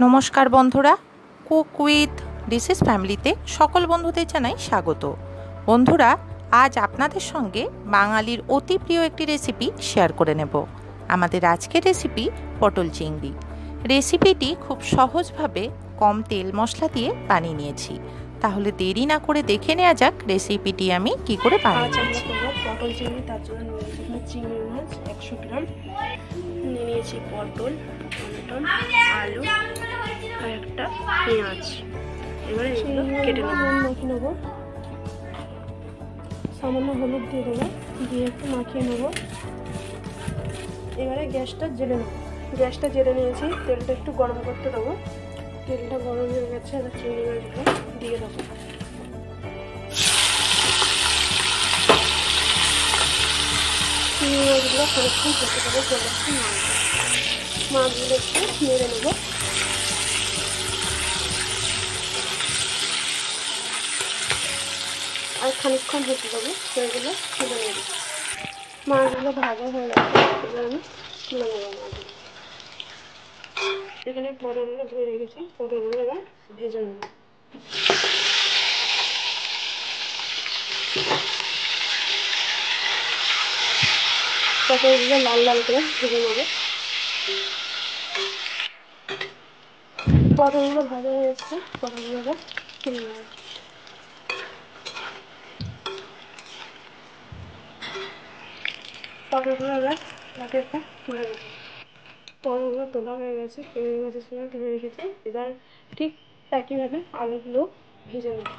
নমস্কার বন্ধুরা, cook with dishes ফ্যামিলিতে সকল বন্ধুদের জানাই স্বাগত। বন্ধুরা, আজ আপনাদের সঙ্গে বাঙালির অতি প্রিয় একটি রেসিপি শেয়ার করে নেব। আমাদের আজকের রেসিপি পটল চিংড়ি। রেসিপিটি খুব সহজভাবে কম তেল মশলা দিয়ে বানিয়ে নিয়েছি। তাহলে দেরি না করে দেখে নেওয়া যাক রেসিপিটি আমি কি করে বানিয়েছি। পটল চিংড়ি, তার জন্য নিয়েছি চিংড়ি মাছ 100 গ্রাম, নিয়েছি পটল, টমেটো, আলু আর একটা পেঁয়াজ। এবারে এগুলো কেটে নেবো। সামান্য হলুদ দিয়ে দেবো, দিয়ে একটু মাখিয়ে নেবো। এবারে গ্যাসটা জেলে নিয়েছি। তেলটা একটু গরম করতে দেবো। তেলটা গরম হয়ে গেছে, এবার চিংড়ি মাছগুলো দিয়ে দেবো। চিংড়ি মাছগুলো খানিকক্ষণ হতে দেবো, চলে আসছি মাছগুলো একটু নেড়ে নেবো। আর খানিকক্ষণ হতে দেবো, সেগুলো তুলে নেবো। মাছগুলো ভাজা হয়ে গেছে, এবার আমি তুলে নেবো মাছগুলো। এখানে পটলগুলো ধুয়ে রেখেছি, পটলগুলো এবার ভেজে নেবো। পটলগুলো লাল লাল করে ভেজে নেবো। পটলগুলো ভাজা হয়ে যাচ্ছে, পটলগুলো এবার তুলে নেবো। পটলগুলো এবার তাকে একটা তুলে নেবো। পটলগুলো তোলা হয়ে গেছে, চিংড়ি মাছের সঙ্গে তুলে রেখেছি। এবার ঠিক একইভাবে আলুগুলো ভেজে নেব।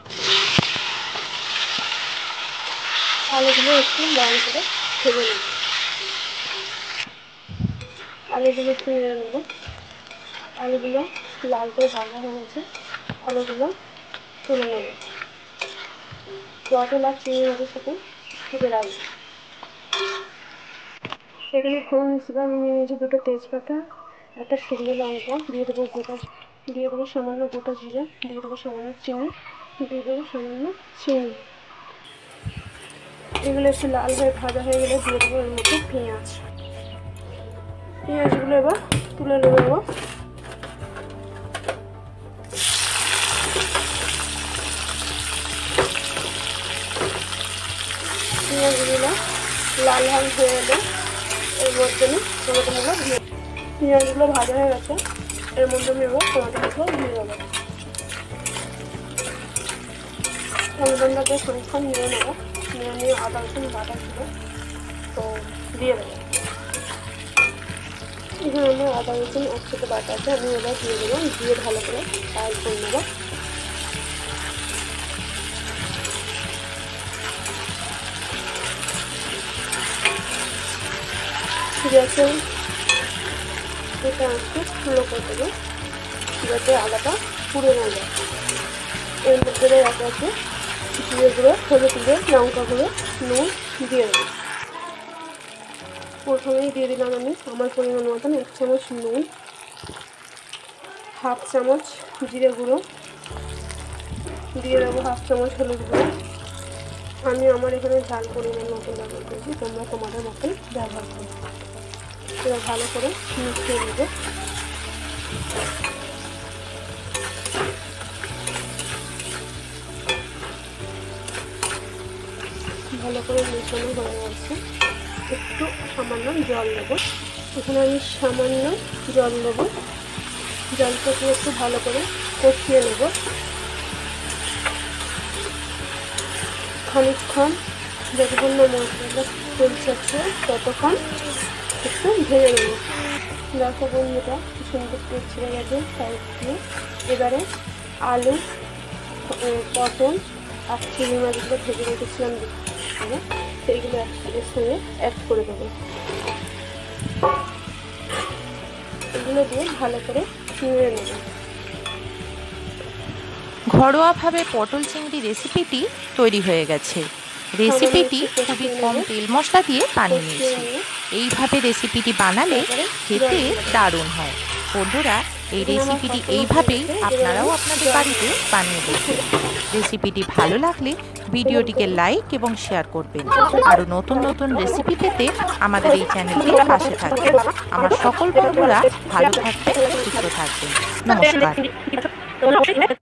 আলুগুলো একটু লাল করে ভেজে নেব। আলুগুলো একটু নেড়ে নেবো। আলুগুলো লাল করে ভাজা হয়ে গেছে, আলুগুলো তুলে নেব। পটল আর চিংড়ি মাছের সাথে ফুটে রাখবো। এখানে ফোড়ন হিসেবে আমি নিয়ে নিয়েছি দুটো তেজপাতা, একটা শুকনো লঙ্কা, দিয়ে দেবো সামান্য গোটা জিরে, দিয়ে দেবো সামান্য চিনি, দিয়ে দেবো সামান্য চিনি। এগুলো একটু লাল হয়ে ভাজা হয়ে গেলে দিয়ে দেবো এর মধ্যে পেঁয়াজগুলো এবার তুলে নেবো। পেঁয়াজগুলো লাল লাল হয়ে গেলে এর মধ্যে আমি টমেটোগুলো দিয়ে, পেঁয়াজগুলো ভাজা হয়ে গেছে, এর মধ্যে আমি এবার টমেটোগুলো দিয়ে দেবো। টমেটোটাকে খানিকক্ষণ নিয়ে নেবো। নিয়ে আদা রসুন বাটা ছিল, তো দিয়ে দেবো। এখানে আমি আদা রসুন একসাথে বাটা আছে, আমি এবার দিয়ে দেবো। দিয়ে ভালো করে ফ্রাই করে নেবো। গ্যাসের এটা আজকে স্লো করে দেবো, যাতে আদাটা পুড়ে না যায়। এর মধ্যে রাখা আছে জিরে গুঁড়ো, হলুদ গুঁড়ো, লঙ্কা গুঁড়ো, নুন দিয়ে দেবো। প্রথমেই দিয়ে দিলাম আমি আমার পরিমাণ মতন 1 চামচ নুন, 1/2 চামচ জিরে গুঁড়ো, দিয়ে দেবো 1/2 চামচ হলুদ গুঁড়ো। আমি আমার এখানে ঝাল পরিমাণ মতন ব্যবহার করেছি, তোমরা তোমাদের মতন ব্যবহার করো। এবার ভালো করে মিশিয়ে নেবো। ভালো করে মেশানো হয়ে গেছে, একটু সামান্য জল দেবো। এখানে আমি সামান্য জল দেবো। জলটাকে একটু ভালো করে কষিয়ে নেব। খানিকক্ষণ যতক্ষণ না মশলাটা তেল ছাড়ছে ততক্ষণ একটু ভেজে নেব। দেখো বন্ধুটা কি সুন্দর তেল ছেড়ে গেছে সাইড দিয়ে। এবারে আলু, পটল আর চিংড়ি মাছগুলো ভেজে রেখেছিলাম, সেইগুলো এর সঙ্গে অ্যাড করে দেবো। এগুলো দিয়ে ভালো করে নেড়ে নেব। ঘরোয়াভাবে পটল চিংড়ি রেসিপিটি তৈরি হয়ে গেছে। রেসিপিটি খুবই কম তেল মশলা দিয়ে বানিয়ে নিয়েছি। এইভাবে রেসিপিটি বানালে খেতে দারুণ হয়। বন্ধুরা, এই রেসিপিটি এইভাবেই আপনারাও আপনাদের বাড়িতে বানিয়ে দেখবেন। রেসিপিটি ভালো লাগলে ভিডিওটিকে লাইক এবং শেয়ার করবেন। আরও নতুন নতুন রেসিপি পেতে আমাদের এই চ্যানেলটির পাশে থাকবেন। আমার সকল বন্ধুরা ভালো থাকবেন, সুস্থ থাকবেন। নমস্কার।